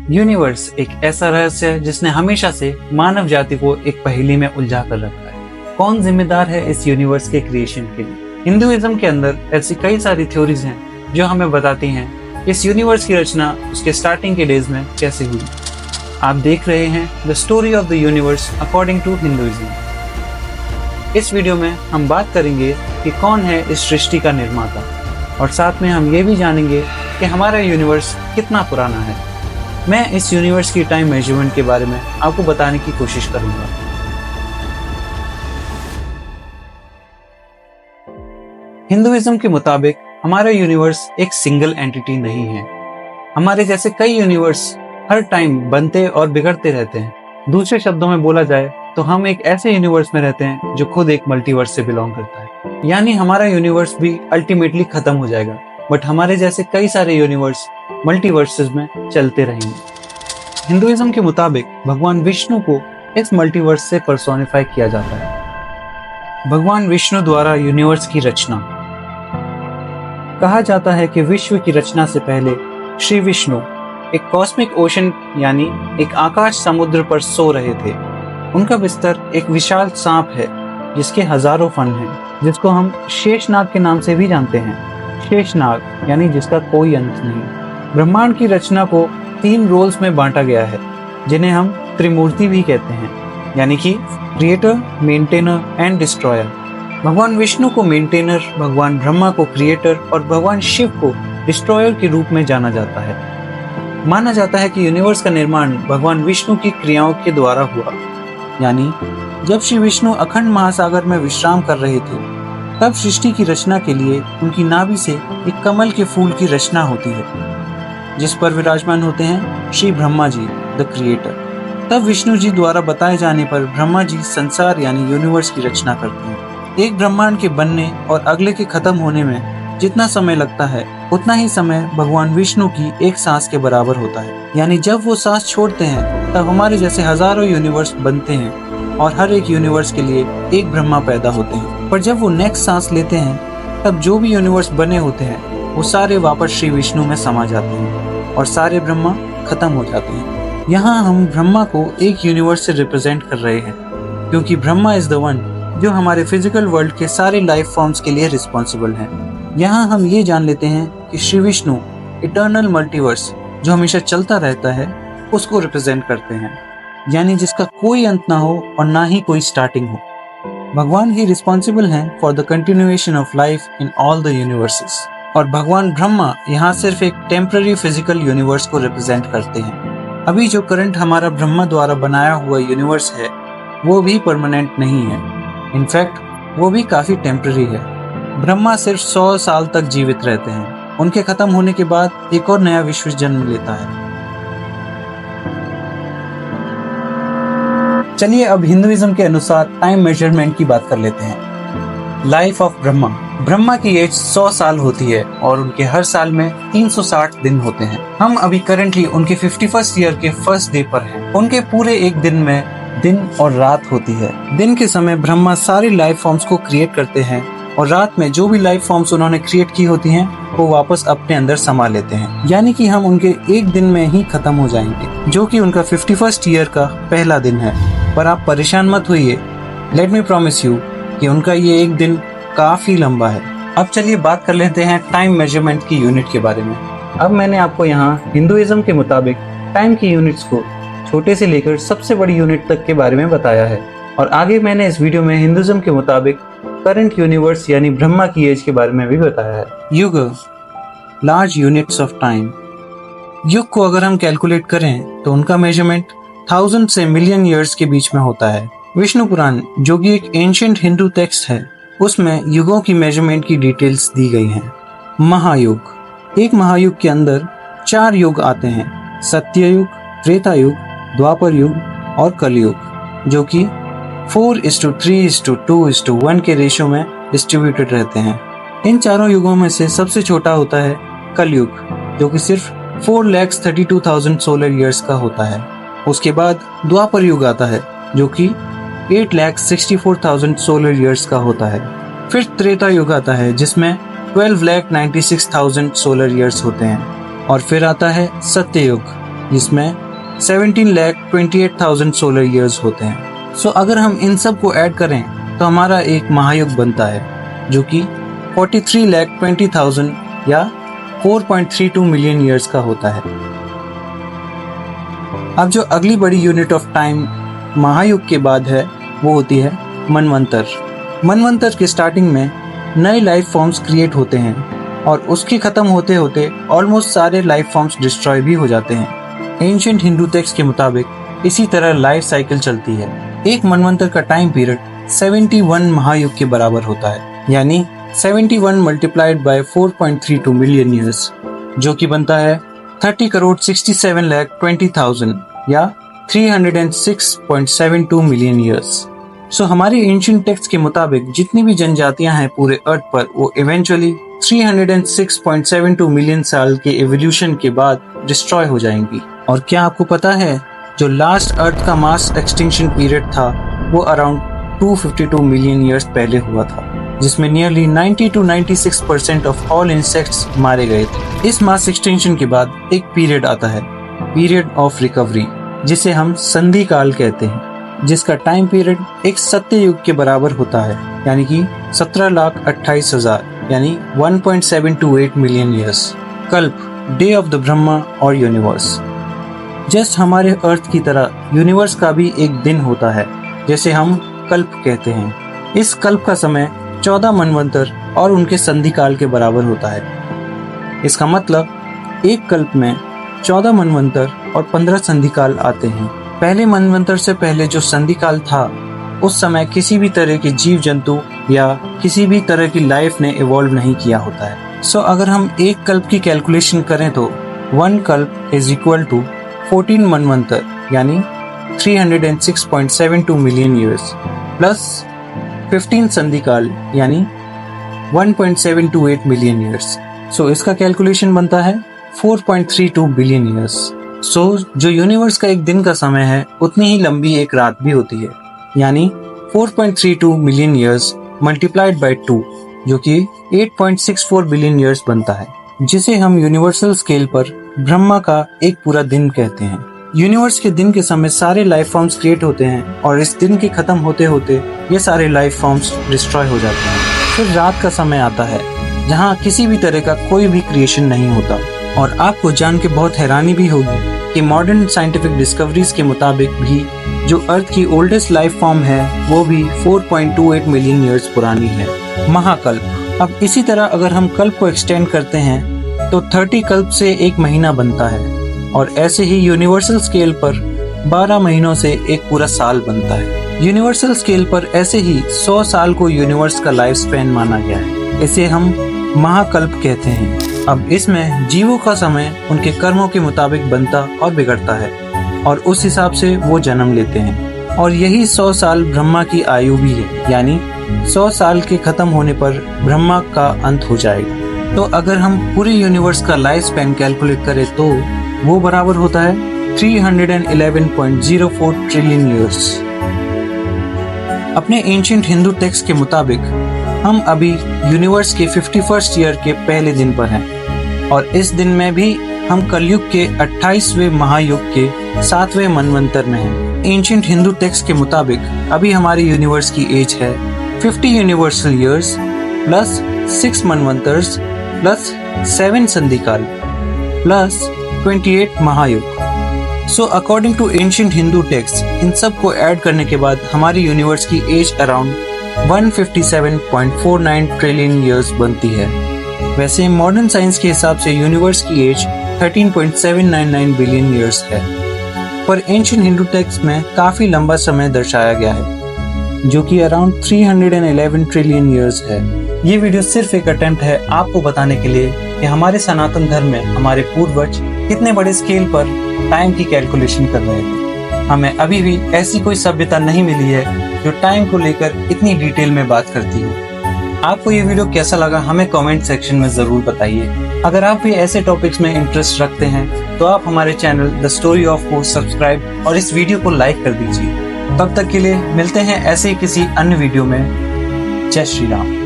Universe एक ऐसा रहस्य है जिसने हमेशा से मानव जाति को एक पहेली में उलझा कर रखा है। कौन जिम्मेदार है इस यूनिवर्स के क्रिएशन के लिए? हिंदुइज्म के अंदर ऐसी कई सारी थ्योरीज हैं जो हमें बताती हैं इस यूनिवर्स की रचना उसके स्टार्टिंग के डेज में कैसे हुई। आप देख रहे हैं the story of the universe according to Hinduism. इस वीडियो में हम बात करेंगे कि कौन है इस सृष्टि का निर्माता, और साथ में हम ये भी जानेंगे कि हमारा यूनिवर्स कितना पुराना है। मैं इस यूनिवर्स की टाइम मेजरमेंट के बारे में आपको बताने की कोशिश करूंगा। हिंदुइज्म के मुताबिक हमारा यूनिवर्स एक सिंगल एंटिटी नहीं है। हमारे जैसे कई यूनिवर्स हर टाइम बनते और बिगड़ते रहते हैं। दूसरे शब्दों में बोला जाए तो हम एक ऐसे यूनिवर्स में रहते हैं जो खुद एक मल्टीवर्स से बिलोंग करता है। यानी हमारा यूनिवर्स भी अल्टीमेटली खत्म हो जाएगा, बट हमारे जैसे कई सारे यूनिवर्स मल्टीवर्सेस में चलते रहेंगे। हिंदुइज्म के मुताबिक भगवान विष्णु को इस मल्टीवर्स से पर्सोनिफाई किया जाता है। भगवान विष्णु द्वारा यूनिवर्स की रचना। कहा जाता है कि विश्व की रचना से पहले श्री विष्णु एक कॉस्मिक ओशन यानी एक आकाश समुद्र पर सो रहे थे। उनका बिस्तर एक विशाल सांप है जिसके हजारों फन हैं, जिसको हम शेषनाग के नाम से भी जानते हैं। शेषनाग यानी जिसका कोई अंत नहीं। ब्रह्मांड की रचना को 3 रोल्स में बांटा गया है जिन्हें हम त्रिमूर्ति भी कहते हैं, यानी कि क्रिएटर, मेंटेनर एंड डिस्ट्रॉयर। भगवान विष्णु को मेंटेनर, भगवान ब्रह्मा को क्रिएटर और भगवान शिव को डिस्ट्रॉयर के रूप में जाना जाता है। माना जाता है कि यूनिवर्स का निर्माण भगवान विष्णु की क्रियाओं के द्वारा हुआ। यानी जब श्री विष्णु अखंड महासागर में विश्राम कर रहे थे, तब सृष्टि की रचना के लिए उनकी नाभि से एक कमल के फूल की रचना होती है, जिस पर विराजमान होते हैं श्री ब्रह्मा जी द क्रिएटर। तब विष्णु जी द्वारा बताए जाने पर ब्रह्मा जी संसार यानी यूनिवर्स की रचना करते हैं। एक ब्रह्मांड के बनने और अगले के खत्म होने में जितना समय लगता है, उतना ही समय भगवान विष्णु की एक सांस के बराबर होता है। यानी जब वो सांस छोड़ते हैं तब हमारे जैसे हजारों यूनिवर्स बनते हैं और हर एक यूनिवर्स के लिए एक ब्रह्मा पैदा होते हैं। पर जब वो नेक्स्ट सांस लेते हैं तब जो भी यूनिवर्स बने होते हैं वो सारे वापस श्री विष्णु में समा जाते हैं और सारे ब्रह्मा खत्म हो जाते हैं। यहाँ हम ब्रह्मा को एक यूनिवर्स से रिप्रेजेंट कर रहे हैं, क्योंकि ब्रह्मा इज द वन जो हमारे फिजिकल वर्ल्ड के सारे लाइफ फॉर्म्स के लिए रिस्पॉन्सिबल हैं। यहाँ हम ये जान लेते हैं कि श्री विष्णु इटर्नल मल्टीवर्स जो हमेशा चलता रहता है उसको रिप्रेजेंट करते हैं, यानी जिसका कोई अंत ना हो और ना ही कोई स्टार्टिंग हो। भगवान ही रिस्पॉन्सिबल हैं for the continuation of life in all the universes, और भगवान ब्रह्मा यहाँ सिर्फ एक टेम्पररी फिजिकल यूनिवर्स को रिप्रेजेंट करते हैं। अभी जो करंट हमारा ब्रह्मा द्वारा बनाया हुआ यूनिवर्स है वो भी परमानेंट नहीं है। इनफैक्ट वो भी काफी टेम्पररी है। ब्रह्मा सिर्फ 100 साल तक जीवित रहते हैं। उनके खत्म होने के बाद एक और नया विश्व जन्म लेता है। चलिए अब हिंदुइज्म के अनुसार टाइम मेजरमेंट की बात कर लेते हैं। Life of Brahma. ब्रह्मा की एज 100 साल होती है और उनके हर साल में 360 दिन होते हैं। हम अभी करंटली उनके 51st ईयर के फर्स्ट डे पर हैं। उनके पूरे एक दिन में दिन और रात होती है। दिन के समय ब्रह्मा सारी लाइफ फॉर्म्स को क्रिएट करते हैं और रात में जो भी लाइफ फॉर्म्स उन्होंने क्रिएट की होती हैं वो वापस अपने अंदर समा लेते हैं। यानी कि हम उनके एक दिन में ही खत्म हो जाएंगे, जो कि उनका 51st ईयर का पहला दिन है। पर आप परेशान मत होइए, लेट मी प्रॉमिस यू कि उनका ये एक दिन काफी लंबा है। अब चलिए बात कर लेते हैं टाइम मेजरमेंट की यूनिट के बारे में। अब मैंने आपको यहाँ हिंदुइज्म के मुताबिक टाइम की यूनिट्स को छोटे से लेकर सबसे बड़ी यूनिट तक के बारे में बताया है, और आगे मैंने इस वीडियो में हिंदुइज्म के मुताबिक करंट यूनिवर्स यानी ब्रह्मा की एज के बारे में भी बताया है। युग, लार्ज यूनिट्स ऑफ टाइम। युग को अगर हम कैलकुलेट करें तो उनका मेजरमेंट 1000 से मिलियन ईयर्स के बीच में होता है। विष्णु पुराण जो कि एक एंशिएंट हिंदू टेक्स्ट है, उसमें युगों की मेजरमेंट की डिटेल्स दी गई हैं। महायुग, एक महायुग के अंदर 4 युग आते हैं, सत्ययुग, त्रेता युग, द्वापर युग और कलयुग, जो कि 4:3:2:1 के रेशियो में डिस्ट्रीब्यूटेड रहते हैं। इन चारों युगों में से सबसे छोटा होता है कलयुग, जो कि सिर्फ 4,32,000 सोलर ईयर्स का होता है। उसके बाद द्वापर युग आता है जो कि 8,64,000 सोलर ईयर्स का होता है। फिर त्रेता युग आता है जिसमें 12,96,000 सोलर ईयर्स होते हैं। और फिर आता है सत्ययुग जिसमें 17,28,000 सोलर ईयर्स होते हैं। सो अगर हम इन सब को ऐड करें तो हमारा एक महायुग बनता है जो कि 43,20,000 या 4.32 मिलियन ईयर्स का होता है। अब जो अगली बड़ी यूनिट ऑफ टाइम महायुग के बाद है वो होती है मनवंतर। मनवंतर के स्टार्टिंग में नए लाइफ फॉर्म्स क्रिएट होते हैं और उसके खत्म होते होते ऑलमोस्ट सारे लाइफ फॉर्म्स डिस्ट्रॉय भी हो जाते हैं। एंशिएंट हिंदू टेक्स्ट के मुताबिक इसी तरह लाइफ साइकिल चलती है। एक मनवंतर का टाइम पीरियड 71 महायुग के बराबर होता है, यानी 71 मल्टीप्लाइड बाय 4.32 मिलियन ईयर्स, जो कि बनता है 30,67,20,000 या 306.72 मिलियन ईयर्स। सो हमारे एंशिएंट टेक्स्ट के मुताबिक जितनी भी जनजातियां हैं पूरे अर्थ पर, वो इवेंचुअली 306.72 मिलियन साल के एवोल्यूशन के बाद डिस्ट्रॉय हो जाएंगी। और क्या आपको पता है जो लास्ट अर्थ का मास एक्सटिंक्शन पीरियड था वो अराउंड 252 मिलियन ईयर्स पहले हुआ था, जिसमें nearly 90 to 96% of all insects मारे गए थे। इस मास एक्सटिंक्शन के बाद एक पीरियड आता है, पीरियड ऑफ रिकवरी, जिसे हम संधि काल कहते हैं, जिसका टाइम पीरियड एक सत्ययुग के बराबर होता है, यानी कि 17,28,000 यानी 1.728 मिलियन ईयर्स। कल्प, डे ऑफ द ब्रह्मा और यूनिवर्स। जस्ट हमारे अर्थ की तरह यूनिवर्स का भी एक दिन होता है, जैसे हम कल्प कहते हैं। इस कल्प का समय 14 मनवंतर और उनके संधि काल के बराबर होता है। इसका मतलब एक कल्प में 14 मनवंतर और 15 संधि काल आते हैं। पहले मनवंतर से पहले जो संधि काल था उस समय किसी भी तरह के जीव जंतु या किसी भी तरह की लाइफ ने इवॉल्व नहीं किया होता है। सो अगर हम एक कल्प की कैलकुलेशन करें तो 1 कल्प इज इक्वल टू 14 मनवंतर यानी 306.72 मिलियन ईयर्स प्लस 15 संधि काल यानी 1.728 मिलियन ईयर्स। सो इसका कैलकुलेशन बनता है 4.32 बिलियन ईयर्स। सो जो यूनिवर्स का एक दिन का समय है उतनी ही लंबी एक रात भी होती है, यानी 4.32 मिलियन ईयर्स मल्टीप्लाइड बाय 2, जो कि 8.64 बिलियन ईयर्स बनता है, जिसे हम यूनिवर्सल स्केल पर ब्रह्मा का एक पूरा दिन कहते हैं। यूनिवर्स के दिन के समय सारे लाइफ फॉर्म्स क्रिएट होते हैं और इस दिन के खत्म होते होते ये सारे लाइफ फॉर्म्स डिस्ट्रॉय हो जाते हैं। फिर रात का समय आता है जहाँ किसी भी तरह का कोई भी क्रिएशन नहीं होता। और आपको जान के बहुत हैरानी भी होगी कि मॉडर्न साइंटिफिक डिस्कवरीज के मुताबिक भी जो अर्थ की ओल्डेस्ट लाइफ फॉर्म है वो भी 4.28 मिलियन ईयर्स पुरानी है, महाकल्प। अब इसी तरह अगर हम कल्प को एक्सटेंड करते हैं तो 30 कल्प से एक महीना बनता है और ऐसे ही यूनिवर्सल स्केल पर 12 महीनों से एक पूरा साल बनता है। यूनिवर्सल स्केल पर ऐसे ही 100 साल को यूनिवर्स का लाइफ स्पैन माना गया है। इसे हम महाकल्प कहते हैं। अब इसमें जीवों का समय उनके कर्मों के मुताबिक बनता और बिगड़ता है और उस हिसाब से वो जन्म लेते हैं। और यही 100 साल ब्रह्मा की आयु भी है, यानी 100 साल के खत्म होने पर ब्रह्मा का अंत हो जाएगा। तो अगर हम पूरे यूनिवर्स का लाइफ स्पैन कैलकुलेट करें तो वो बराबर होता है 311.04 ट्रिलियन ईयर्स। अपने एंशिएंट हिंदू टेक्स्ट के मुताबिक हम अभी यूनिवर्स के 51st ईयर के पहले दिन पर हैं और इस दिन में भी हम कलयुग के 28वें महायुग के 7वें मनवंतर में हैं। एंशिएंट हिंदू टेक्स्ट के मुताबिक अभी हमारे यूनिवर्स की एज है 50 यूनिवर्सल ईयर्स प्लस 6 मनवंतर्स प्लस 7 संधिकाल प्लस 28 महायुग। So according to ancient Hindu text इन सब को ऐड करने के बाद हमारी यूनिवर्स की एज अराउंड 157.49 ट्रिलियन ईयर्स बनती है। वैसे मॉडर्न साइंस के हिसाब से यूनिवर्स की एज 13.799 बिलियन ईयर्स है, पर एंशिएंट हिंदू टेक्स्ट में काफी लंबा समय दर्शाया गया है जो कि अराउंड 311 ट्रिलियन ईयर्स है। ये वीडियो सिर्फ एक अटेम्प्ट है आपको बताने के लिए कि हमारे सनातन धर्म में हमारे पूर्वज कितने बड़े स्केल पर टाइम की कैलकुलेशन कर रहे थे। हमें अभी भी ऐसी कोई सभ्यता नहीं मिली है जो टाइम को लेकर इतनी डिटेल में बात करती हो। आपको ये वीडियो कैसा लगा हमें कमेंट सेक्शन में जरूर बताइए। अगर आप भी ऐसे टॉपिक्स में इंटरेस्ट रखते हैं तो आप हमारे चैनल द स्टोरी ऑफ को सब्सक्राइब और इस वीडियो को लाइक कर दीजिए। तब तक के लिए मिलते हैं ऐसे ही किसी अन्य वीडियो में। जय श्री राम।